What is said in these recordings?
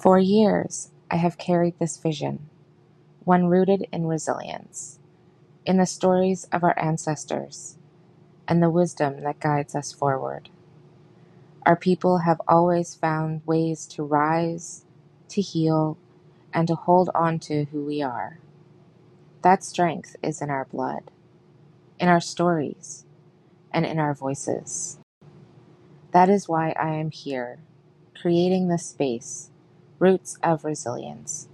For years, I have carried this vision, one rooted in resilience, in the stories of our ancestors, and the wisdom that guides us forward. Our people have always found ways to rise, to heal, and to hold on to who we are. That strength is in our blood, in our stories, and in our voices. That is why I am here, creating this space, Roots of Resilience,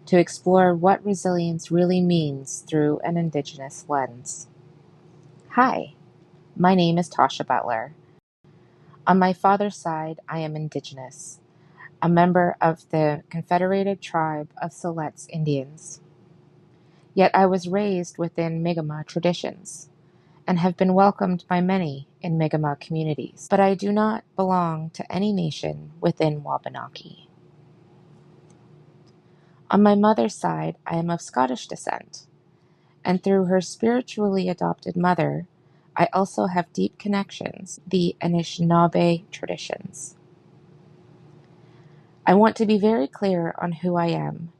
to explore what resilience really means through an Indigenous lens. Hi, my name is Tasha Butler. On my father's side, I am Indigenous, a member of the Confederated Tribe of Siletz Indians. Yet I was raised within Mi'kmaq traditions and have been welcomed by many in Mi'kmaq communities, but I do not belong to any nation within Wabanaki. On my mother's side, I am of Scottish descent, and through her spiritually adopted mother, I also have deep connections, the Anishinaabe traditions. I want to be very clear on who I am,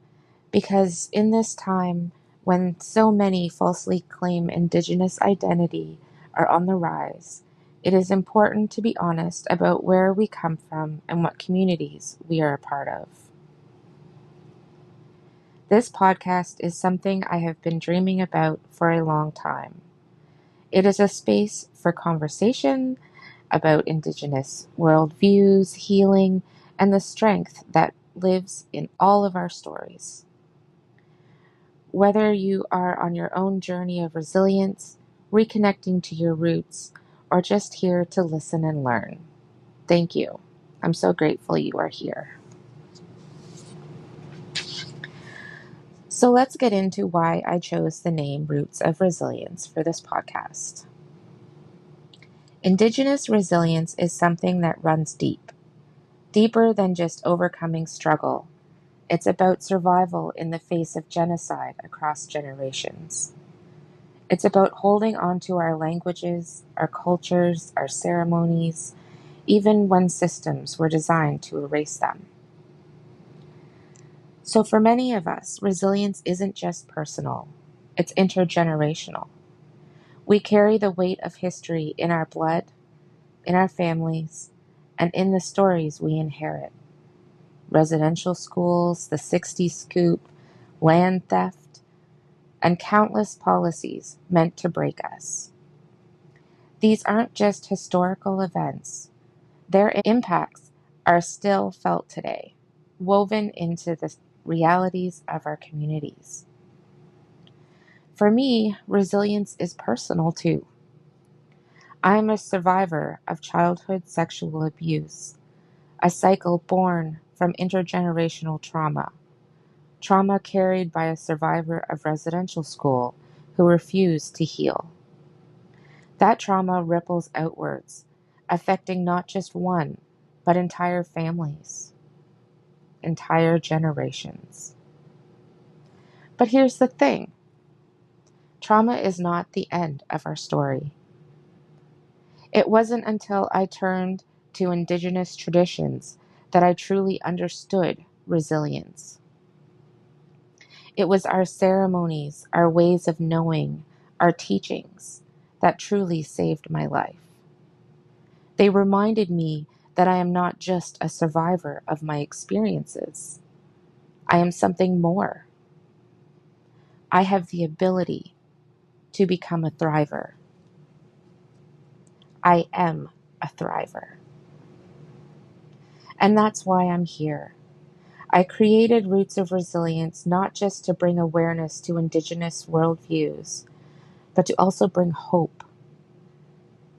because in this time when so many falsely claim Indigenous identity are on the rise, it is important to be honest about where we come from and what communities we are a part of. This podcast is something I have been dreaming about for a long time. It is a space for conversation about Indigenous worldviews, healing, and the strength that lives in all of our stories. Whether you are on your own journey of resilience, reconnecting to your roots, or just here to listen and learn, thank you. I'm so grateful you are here. So let's get into why I chose the name Roots of Resilience for this podcast. Indigenous resilience is something that runs deep, deeper than just overcoming struggle. It's about survival in the face of genocide across generations. It's about holding on to our languages, our cultures, our ceremonies, even when systems were designed to erase them. So for many of us, resilience isn't just personal, it's intergenerational. We carry the weight of history in our blood, in our families, and in the stories we inherit. Residential schools, the 60s scoop, land theft, and countless policies meant to break us. These aren't just historical events. Their impacts are still felt today, woven into the realities of our communities. For me, resilience is personal too. I am a survivor of childhood sexual abuse, a cycle born from intergenerational trauma carried by a survivor of residential school who refused to heal. That trauma ripples outwards, affecting not just one, but entire families, entire generations. But here's the thing. Trauma is not the end of our story. It wasn't until I turned to Indigenous traditions that I truly understood resilience. It was our ceremonies, our ways of knowing, our teachings that truly saved my life. They reminded me that I am not just a survivor of my experiences. I am something more. I have the ability to become a thriver. I am a thriver. And that's why I'm here. I created Roots of Resilience not just to bring awareness to Indigenous worldviews, but to also bring hope.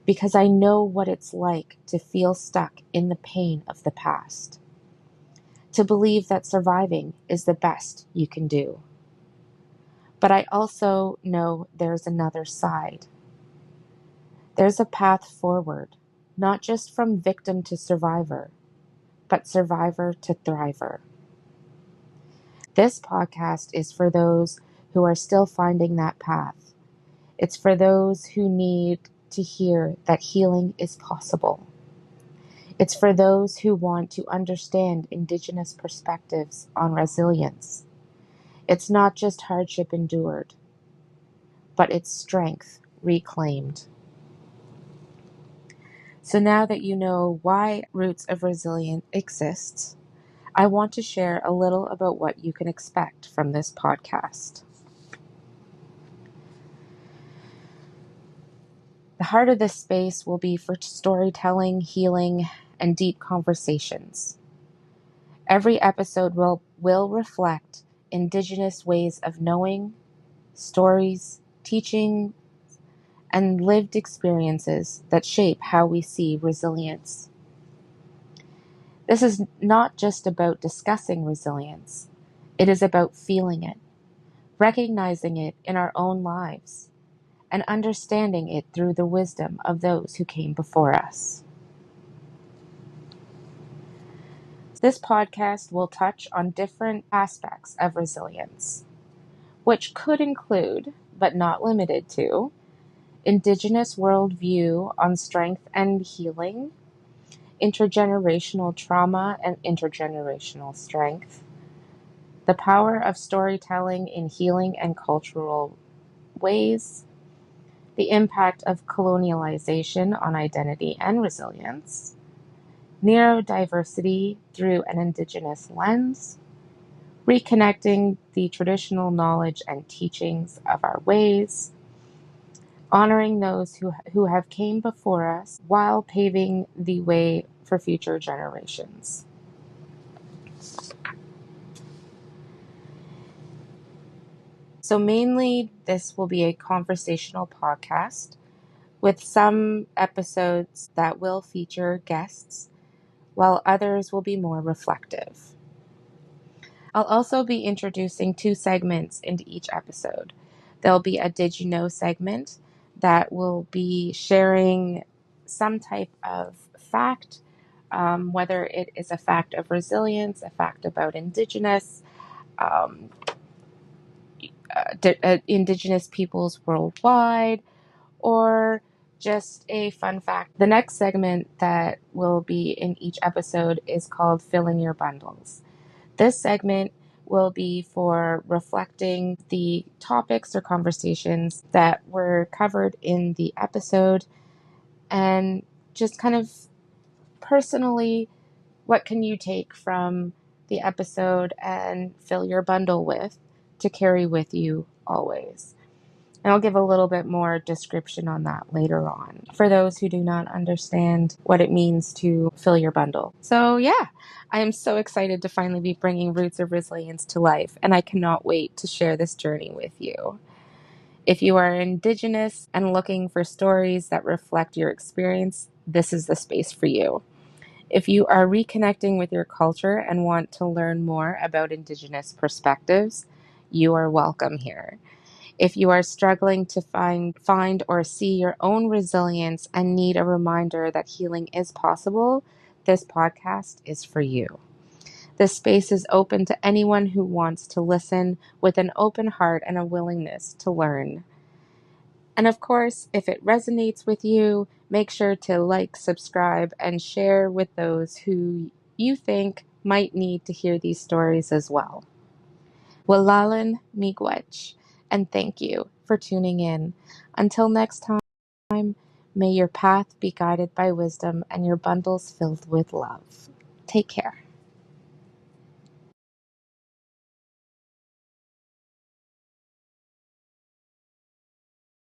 Because I know what it's like to feel stuck in the pain of the past. To believe that surviving is the best you can do. But I also know there's another side. There's a path forward, not just from victim to survivor, but survivor to thriver. This podcast is for those who are still finding that path. It's for those who need to hear that healing is possible. It's for those who want to understand Indigenous perspectives on resilience. It's not just hardship endured, but it's strength reclaimed. So now that you know why Roots of Resilience exists, I want to share a little about what you can expect from this podcast. The heart of this space will be for storytelling, healing, and deep conversations. Every episode will reflect Indigenous ways of knowing, stories, teaching, and lived experiences that shape how we see resilience. This is not just about discussing resilience. It is about feeling it, recognizing it in our own lives, and understanding it through the wisdom of those who came before us. This podcast will touch on different aspects of resilience, which could include, but not limited to, Indigenous worldview on strength and healing, intergenerational trauma and intergenerational strength, the power of storytelling in healing and cultural ways, the impact of colonialization on identity and resilience, neurodiversity through an Indigenous lens, reconnecting the traditional knowledge and teachings of our ways, honoring those who have came before us while paving the way for future generations. So mainly this will be a conversational podcast with some episodes that will feature guests, while others will be more reflective. I'll also be introducing 2 segments into each episode. There'll be a Did You Know segment that will be sharing some type of fact, whether it is a fact of resilience, a fact about Indigenous, um, Indigenous peoples worldwide, or just a fun fact. The next segment that will be in each episode is called Filling Your Bundles. This segment will be for reflecting the topics or conversations that were covered in the episode and just kind of personally, what can you take from the episode and fill your bundle with to carry with you always? And I'll give a little bit more description on that later on for those who do not understand what it means to fill your bundle. So yeah, I am so excited to finally be bringing Roots of Resilience to life, and I cannot wait to share this journey with you. If you are Indigenous and looking for stories that reflect your experience, this is the space for you. If you are reconnecting with your culture and want to learn more about Indigenous perspectives, you are welcome here. If you are struggling to find or see your own resilience and need a reminder that healing is possible, this podcast is for you. This space is open to anyone who wants to listen with an open heart and a willingness to learn. And of course, if it resonates with you, make sure to like, subscribe, and share with those who you think might need to hear these stories as well. Walalan miigwech, and thank you for tuning in. Until next time, may your path be guided by wisdom and your bundles filled with love. Take care.